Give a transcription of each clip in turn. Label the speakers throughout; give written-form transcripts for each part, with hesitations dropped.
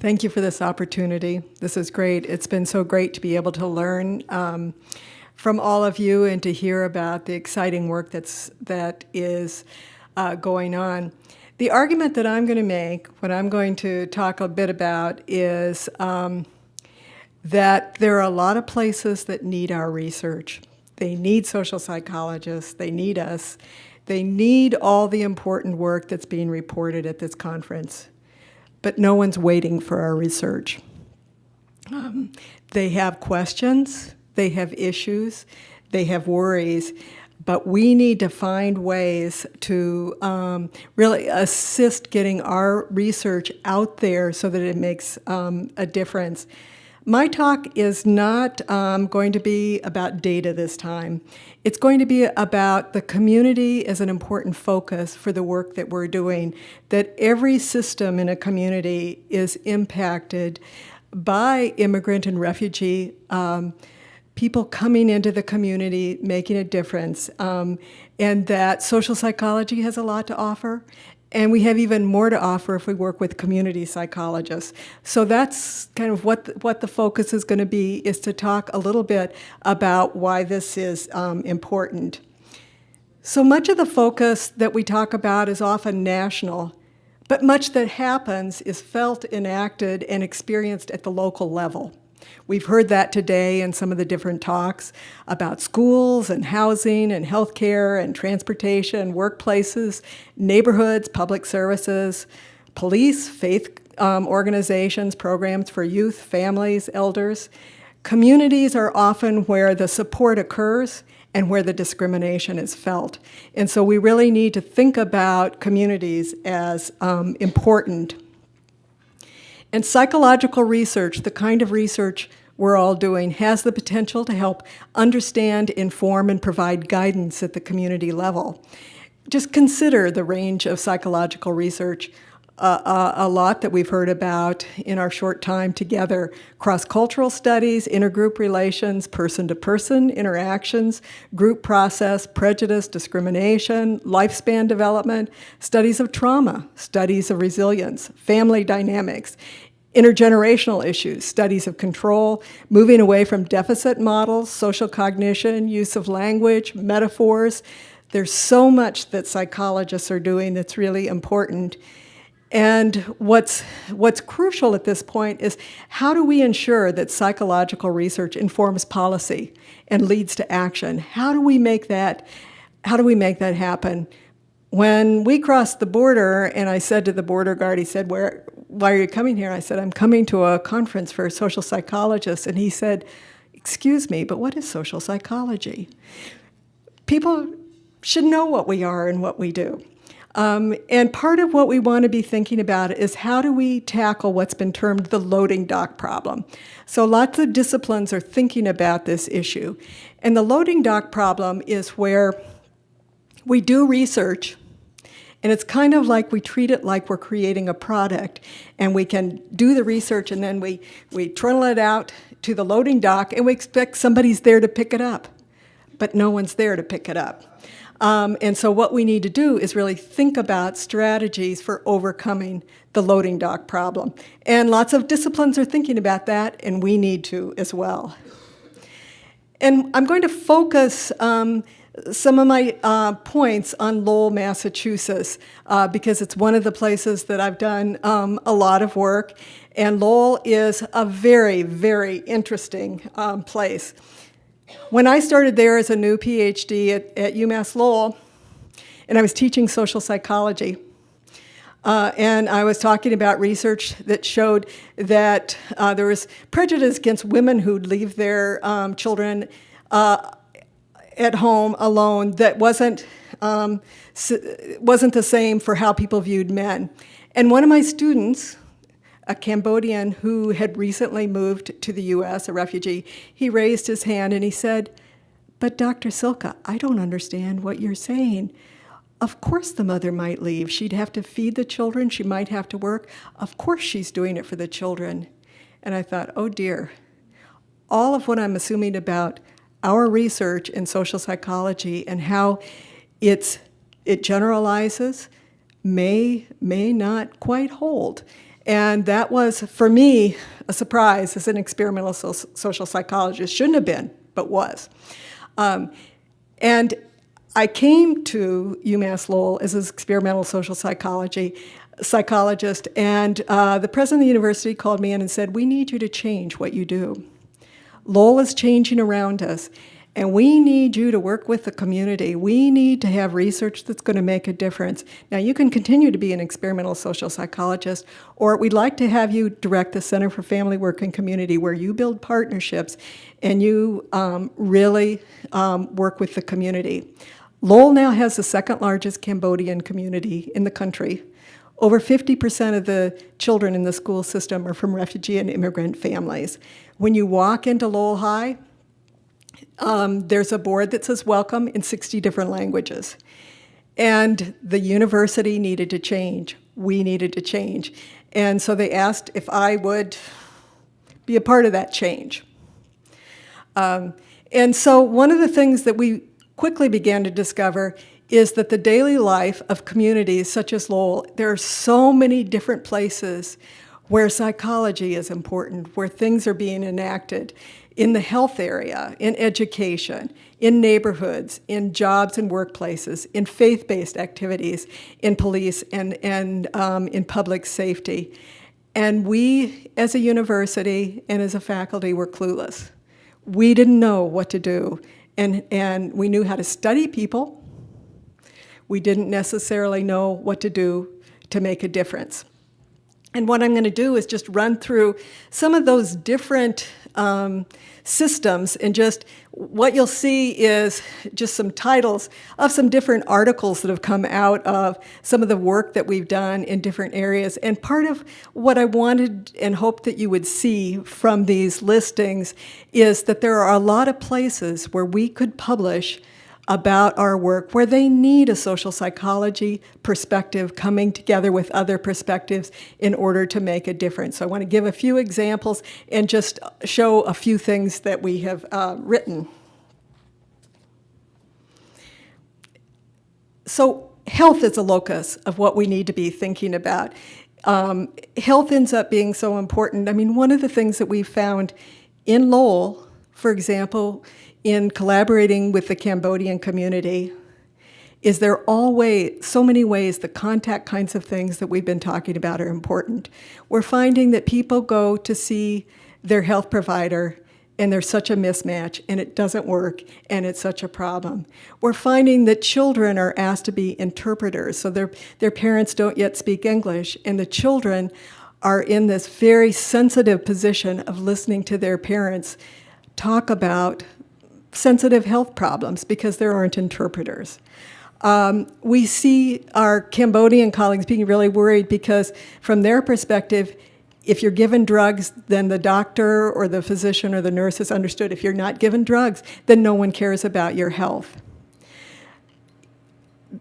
Speaker 1: Thank you for this opportunity. This is great. It's been so great to be able to learn from all of you and to hear about the exciting work that is going on. The argument that I'm going to make, what I'm going to talk a bit about, is that there are a lot of places that need our research. They need social psychologists. They need us. They need all the important work that's being reported at this conference. But no one's waiting for our research. They have questions, they have issues, they have worries, but we need to find ways to really assist getting our research out there so that it makes a difference. My talk is not going to be about data this time. It's going to be about the community as an important focus for the work that we're doing, that every system in a community is impacted by immigrant and refugee people coming into the community, making a difference, and that social psychology has a lot to offer. And we have even more to offer if we work with community psychologists. So that's kind of what the focus is going to be, is to talk a little bit about why this is important. So much of the focus that we talk about is often national, but much that happens is felt, enacted, and experienced at the local level. We've heard that today in some of the different talks about schools and housing and healthcare and transportation, workplaces, neighborhoods, public services, police, faith organizations, programs for youth, families, elders. Communities are often where the support occurs and where the discrimination is felt. And so we really need to think about communities as important. And psychological research, the kind of research we're all doing, has the potential to help understand, inform, and provide guidance at the community level. Just consider the range of psychological research, a lot that we've heard about in our short time together: cross-cultural studies, intergroup relations, person-to-person interactions, group process, prejudice, discrimination, lifespan development, studies of trauma, studies of resilience, family dynamics, intergenerational issues, studies of control, moving away from deficit models, social cognition, use of language, metaphors. There's so much that psychologists are doing that's really important. And what's crucial at this point is, how do we ensure that psychological research informs policy and leads to action? How do we make that happen? When we crossed the border, and I said to the border guard, he said, why are you coming here? I said, I'm coming to a conference for social psychologists. And he said, excuse me, but what is social psychology? People should know what we are and what we do. And part of what we want to be thinking about is, how do we tackle what's been termed the loading dock problem? So lots of disciplines are thinking about this issue. And the loading dock problem is where we do research, and it's kind of like we treat it like we're creating a product, and we can do the research and then we trundle it out to the loading dock and we expect somebody's there to pick it up, but no one's there to pick it up. And so what we need to do is really think about strategies for overcoming the loading dock problem. And lots of disciplines are thinking about that, and we need to as well. And I'm going to focus some of my points on Lowell, Massachusetts, because it's one of the places that I've done a lot of work. And Lowell is a very, very interesting place. When I started there as a new PhD at UMass Lowell, and I was teaching social psychology, and I was talking about research that showed that there was prejudice against women who'd leave their children at home alone that wasn't the same for how people viewed men. And one of my students, a Cambodian who had recently moved to the US, a refugee, he raised his hand and he said, "But Dr. Silka, I don't understand what you're saying. Of course the mother might leave. She'd have to feed the children. She might have to work. Of course she's doing it for the children." And I thought, oh dear, all of what I'm assuming about our research in social psychology and how it generalizes may not quite hold. And that was, for me, a surprise as an experimental social psychologist. Shouldn't have been, but was. And I came to UMass Lowell as an experimental social psychologist, and the president of the university called me in and said, "We need you to change what you do. Lowell is changing around us, and we need you to work with the community. We need to have research that's going to make a difference. Now, you can continue to be an experimental social psychologist, or we'd like to have you direct the Center for Family Work and Community, where you build partnerships and you really work with the community." Lowell now has the second largest Cambodian community in the country. Over 50% of the children in the school system are from refugee and immigrant families. When you walk into Lowell High, there's a board that says welcome in 60 different languages. And the university needed to change. We needed to change. And so they asked if I would be a part of that change. And so one of the things that we quickly began to discover is that the daily life of communities such as Lowell, there are so many different places where psychology is important, where things are being enacted in the health area, in education, in neighborhoods, in jobs and workplaces, in faith-based activities, in police, and in public safety. And we, as a university and as a faculty, were clueless. We didn't know what to do. And we knew how to study people. We didn't necessarily know what to do to make a difference. And what I'm going to do is just run through some of those different systems, and just what you'll see is just some titles of some different articles that have come out of some of the work that we've done in different areas. And part of what I wanted and hoped that you would see from these listings is that there are a lot of places where we could publish about our work, where they need a social psychology perspective coming together with other perspectives in order to make a difference. So I want to give a few examples and just show a few things that we have written. So health is a locus of what we need to be thinking about. Health ends up being so important. I mean, one of the things that we found in Lowell, for example, in collaborating with the Cambodian community, is there are so many ways the contact kinds of things that we've been talking about are important. We're finding that people go to see their health provider and there's such a mismatch and it doesn't work and it's such a problem. We're finding that children are asked to be interpreters, so their parents don't yet speak English, and the children are in this very sensitive position of listening to their parents talk about sensitive health problems because there aren't interpreters. We see our Cambodian colleagues being really worried because from their perspective, if you're given drugs, then the doctor or the physician or the nurse has understood. If you're not given drugs, then no one cares about your health.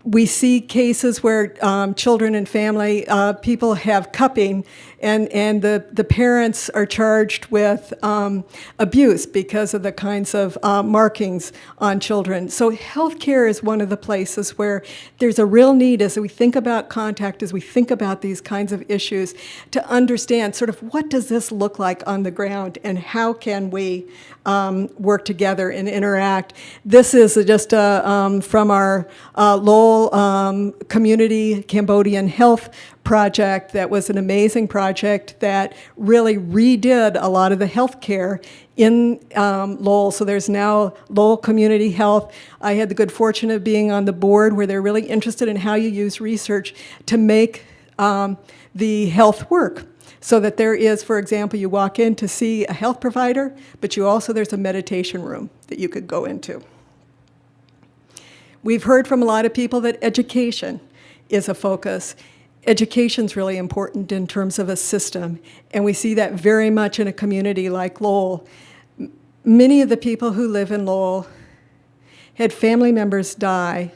Speaker 1: We see cases where children and family, people have cupping, and the parents are charged with abuse because of the kinds of markings on children. So healthcare is one of the places where there's a real need, as we think about contact, as we think about these kinds of issues, to understand sort of what does this look like on the ground and how can we work together and interact. This is just from our Lowell Community Cambodian Health project that was an amazing project that really redid a lot of the healthcare in Lowell. So there's now Lowell Community Health. I had the good fortune of being on the board where they're really interested in how you use research to make the health work. So that there is, for example, you walk in to see a health provider, but there's a meditation room that you could go into. We've heard from a lot of people that education is a focus. Education's really important in terms of a system, and we see that very much in a community like Lowell. Many of the people who live in Lowell had family members die,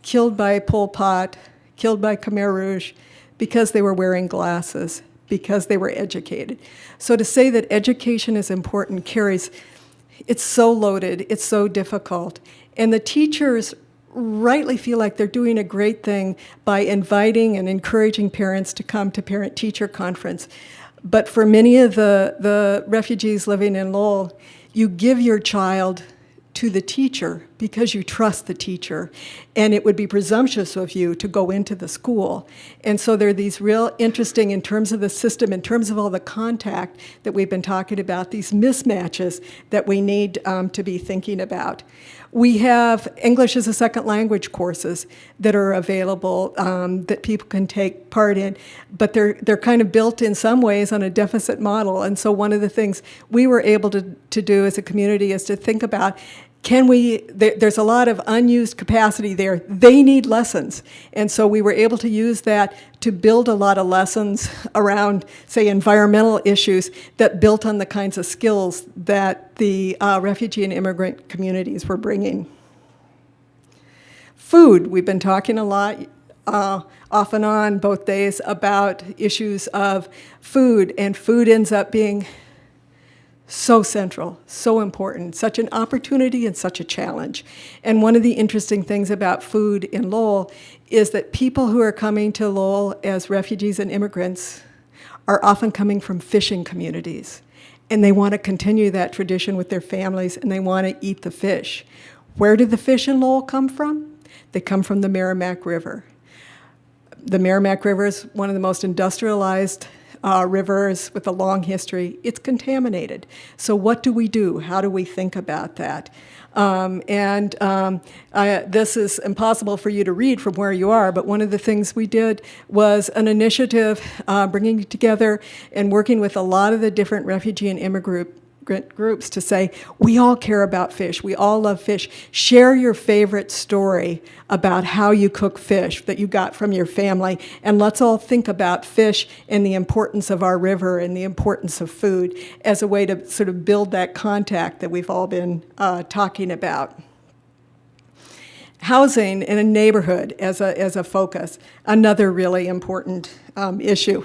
Speaker 1: killed by Pol Pot, killed by Khmer Rouge, because they were wearing glasses, because they were educated. So to say that education is important it's so loaded, it's so difficult. And the teachers rightly feel like they're doing a great thing by inviting and encouraging parents to come to parent-teacher conference. But for many of the refugees living in Lowell, you give your child to the teacher because you trust the teacher, and it would be presumptuous of you to go into the school. And so there are these real interesting, in terms of the system, in terms of all the contact that we've been talking about, these mismatches that we need to be thinking about. We have English as a second language courses that are available that people can take part in, but they're kind of built in some ways on a deficit model. And so one of the things we were able to do as a community is to think about, there's a lot of unused capacity there. They need lessons. And so we were able to use that to build a lot of lessons around, say, environmental issues that built on the kinds of skills that the refugee and immigrant communities were bringing. Food, we've been talking a lot, off and on, both days, about issues of food, and food ends up being so central, so important, such an opportunity and such a challenge. And one of the interesting things about food in Lowell is that people who are coming to Lowell as refugees and immigrants are often coming from fishing communities. And they want to continue that tradition with their families, and they want to eat the fish. Where did the fish in Lowell come from? They come from the Merrimack River. The Merrimack River is one of the most industrialized rivers with a long history. It's contaminated. So what do we do? How do we think about that? This is impossible for you to read from where you are, but one of the things we did was an initiative bringing together and working with a lot of the different refugee and immigrant groups to say, we all care about fish, we all love fish. Share your favorite story about how you cook fish that you got from your family, and let's all think about fish and the importance of our river and the importance of food as a way to sort of build that contact that we've all been talking about. Housing in a neighborhood as a focus, another really important issue.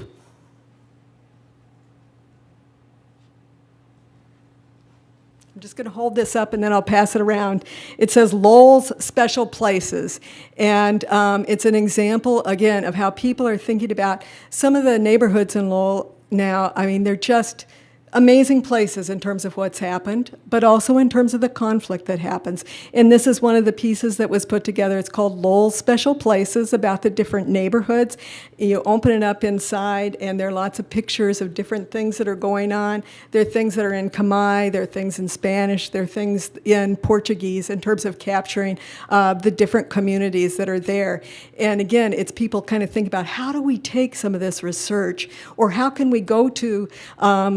Speaker 1: I'm just going to hold this up and then I'll pass it around. It says Lowell's Special Places, and it's an example, again, of how people are thinking about some of the neighborhoods in Lowell now. I mean, they're just amazing places in terms of what's happened, but also in terms of the conflict that happens. And this is one of the pieces that was put together. It's called Lowell's Special Places, about the different neighborhoods. You open it up inside, and there are lots of pictures of different things that are going on. There are things that are in Khmer, there are things in Spanish, there are things in Portuguese in terms of capturing the different communities that are there. And again, it's people kind of think about, how do we take some of this research, or how can we go to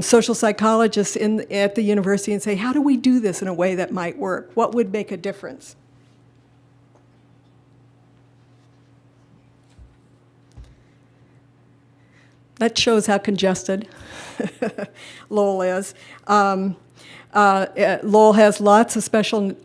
Speaker 1: social psychologists at the university and say, how do we do this in a way that might work? What would make a difference? That shows how congested Lowell is. Lowell has lots of special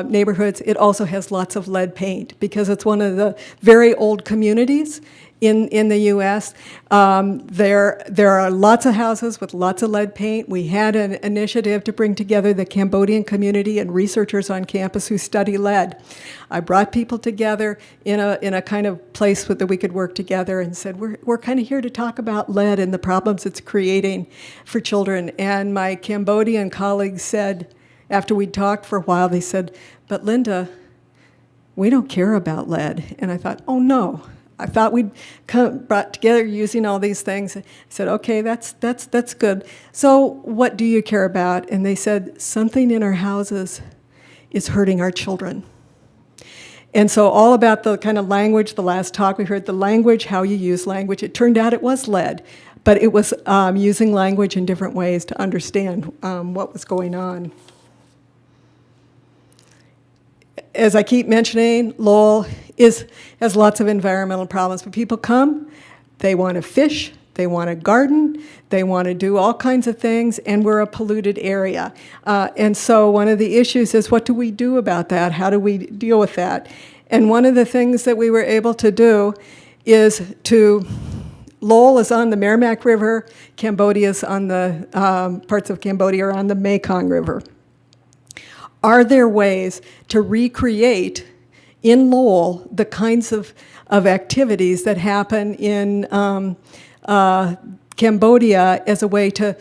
Speaker 1: neighborhoods. It also has lots of lead paint because it's one of the very old communities in the U.S. There are lots of houses with lots of lead paint. We had an initiative to bring together the Cambodian community and researchers on campus who study lead. I brought people together in a kind of place that we could work together and said, we're kind of here to talk about lead and the problems it's creating for children. And my Cambodian colleagues said, after we talked for a while, they said, but Linda, we don't care about lead. And I thought, oh no. I thought we'd brought together using all these things. I said, okay, that's good. So what do you care about? And they said, something in our houses is hurting our children. And so all about the kind of language, the last talk we heard, the language, how you use language. It turned out it was lead, but it was using language in different ways to understand what was going on. As I keep mentioning, Lowell has lots of environmental problems. But people come, they want to fish, they want to garden, they want to do all kinds of things, and we're a polluted area. And so one of the issues is, what do we do about that? How do we deal with that? And one of the things that we were able to do is Lowell is on the Merrimack River, Cambodia's on the, parts of Cambodia are on the Mekong River. Are there ways to recreate in Lowell the kinds of activities that happen in Cambodia as a way to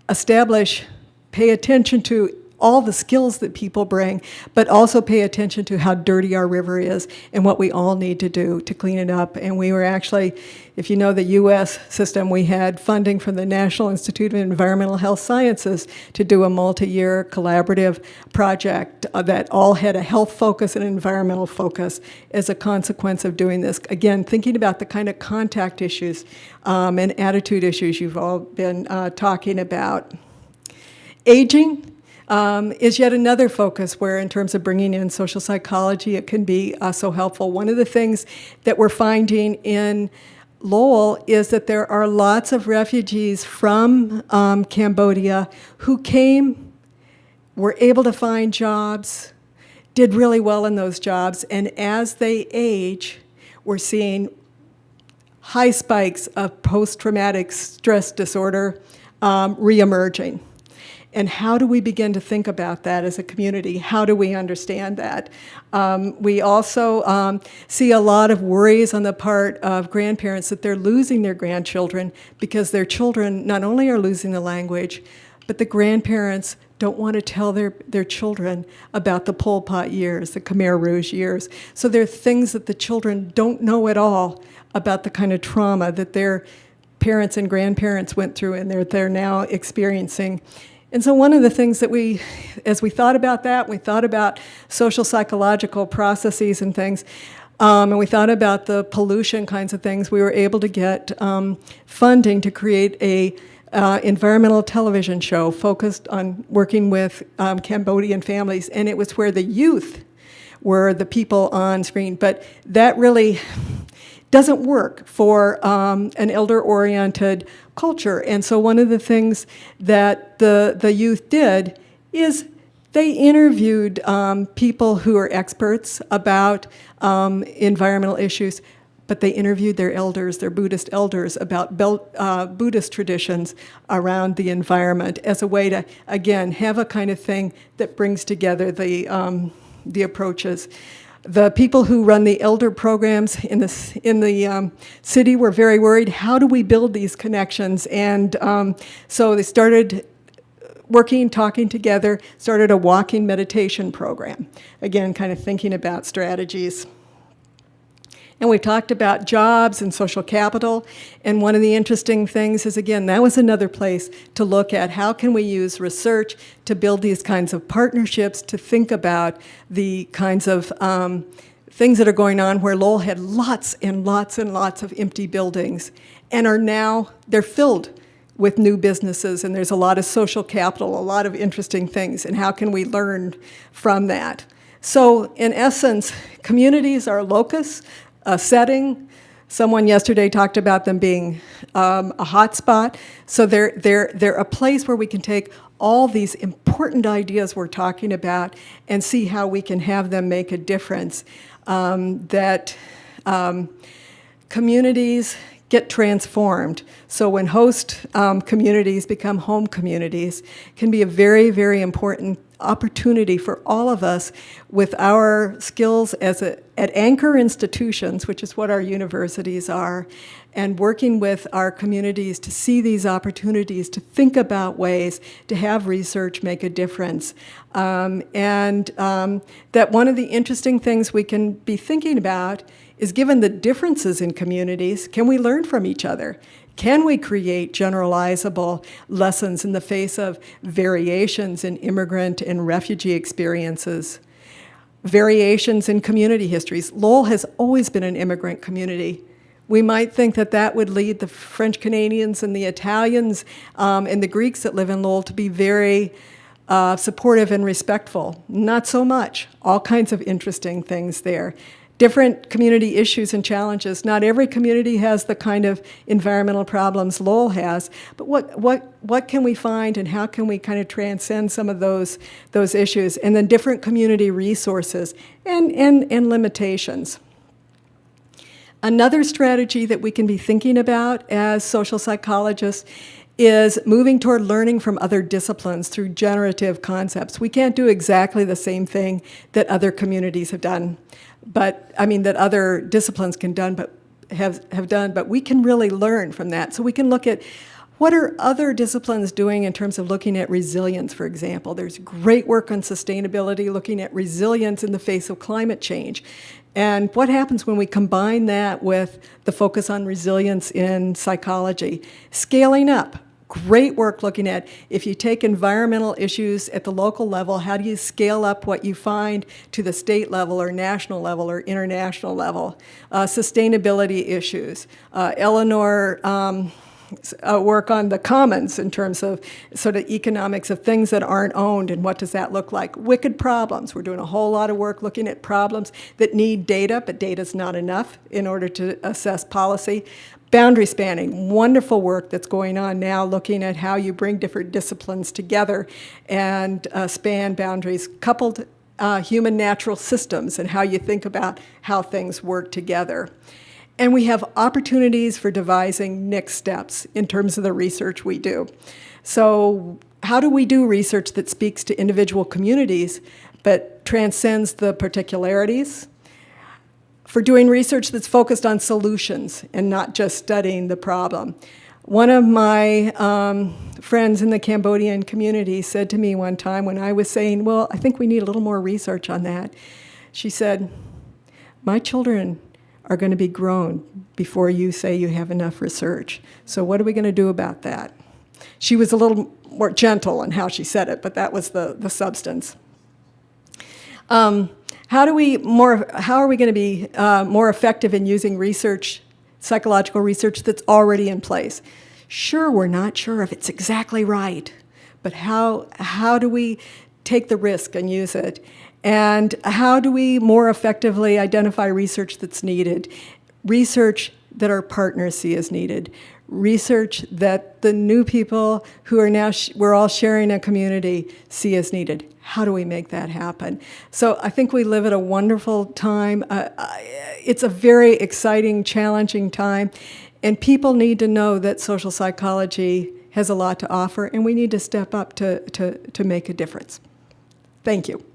Speaker 1: establish, pay attention to all the skills that people bring, but also pay attention to how dirty our river is and what we all need to do to clean it up. And we were actually, if you know the U.S. system, we had funding from the National Institute of Environmental Health Sciences to do a multi-year collaborative project that all had a health focus and environmental focus as a consequence of doing this. Again, thinking about the kind of contact issues and attitude issues you've all been talking about. Aging is yet another focus where, in terms of bringing in social psychology, it can be so helpful. One of the things that we're finding in Lowell is that there are lots of refugees from Cambodia who came, were able to find jobs, did really well in those jobs, and as they age, we're seeing high spikes of post-traumatic stress disorder reemerging. And how do we begin to think about that as a community? How do we understand that? We also see a lot of worries on the part of grandparents that they're losing their grandchildren because their children not only are losing the language, but the grandparents don't want to tell their children about the Pol Pot years, the Khmer Rouge years. So there are things that the children don't know at all about the kind of trauma that their parents and grandparents went through and they're now experiencing. And so one of the things that as we thought about that, we thought about social psychological processes and things, and we thought about the pollution kinds of things, we were able to get funding to create a environmental television show focused on working with Cambodian families, and it was where the youth were the people on screen. But that really doesn't work for an elder-oriented culture. And so one of the things that the youth did is they interviewed people who are experts about environmental issues, but they interviewed their elders, their Buddhist elders, about Buddhist traditions around the environment as a way to, again, have a kind of thing that brings together the approaches. The people who run the elder programs in the city were very worried, how do we build these connections? And so they started working, talking together, started a walking meditation program. Again, kind of thinking about strategies. And we talked about jobs and social capital. And one of the interesting things is, again, that was another place to look at how can we use research to build these kinds of partnerships, to think about the kinds of things that are going on where Lowell had lots and lots and lots of empty buildings and are now, they're filled with new businesses, and there's a lot of social capital, a lot of interesting things, and how can we learn from that? So in essence, communities are a locus, a setting. Someone yesterday talked about them being a hotspot. So they're a place where we can take all these important ideas we're talking about and see how we can have them make a difference. Communities get transformed. So when host communities become home communities, can be a very, very important opportunity for all of us with our skills at anchor institutions, which is what our universities are, and working with our communities to see these opportunities, to think about ways to have research make a difference. That one of the interesting things we can be thinking about is, given the differences in communities, can we learn from each other? Can we create generalizable lessons in the face of variations in immigrant and refugee experiences? Variations in community histories. Lowell has always been an immigrant community. We might think that that would lead the French Canadians and the Italians and the Greeks that live in Lowell to be very supportive and respectful. Not so much. All kinds of interesting things there. Different community issues and challenges. Not every community has the kind of environmental problems Lowell has, but what can we find and how can we kind of transcend some of those issues? And then different community resources and limitations. Another strategy that we can be thinking about as social psychologists is moving toward learning from other disciplines through generative concepts. We can't do exactly the same thing that other communities have done, but I mean that other disciplines can done, but have done, but we can really learn from that. So we can look at what are other disciplines doing in terms of looking at resilience, for example. There's great work on sustainability, looking at resilience in the face of climate change. And what happens when we combine that with the focus on resilience in psychology? Scaling up. Great work looking at if you take environmental issues at the local level, how do you scale up what you find to the state level or national level or international level? Sustainability issues. Eleanor work on the commons in terms of sort of economics of things that aren't owned and what does that look like. Wicked problems. We're doing a whole lot of work looking at problems that need data, but data's not enough in order to assess policy. Boundary spanning, wonderful work that's going on now looking at how you bring different disciplines together and span boundaries, coupled human natural systems and how you think about how things work together. And we have opportunities for devising next steps in terms of the research we do. So how do we do research that speaks to individual communities but transcends the particularities? For doing research that's focused on solutions and not just studying the problem. One of my friends in the Cambodian community said to me one time when I was saying, well, I think we need a little more research on that. She said, my children are going to be grown before you say you have enough research. So what are we going to do about that? She was a little more gentle in how she said it, but that was the substance. How are we going to be more effective in using research, psychological research that's already in place? Sure, we're not sure if it's exactly right, but how do we take the risk and use it? And how do we more effectively identify research that's needed? Research that our partners see as needed. Research that the new people who are now, we're all sharing a community, see as needed. How do we make that happen? So I think we live at a wonderful time. It's a very exciting, challenging time, and people need to know that social psychology has a lot to offer, and we need to step up to make a difference. Thank you.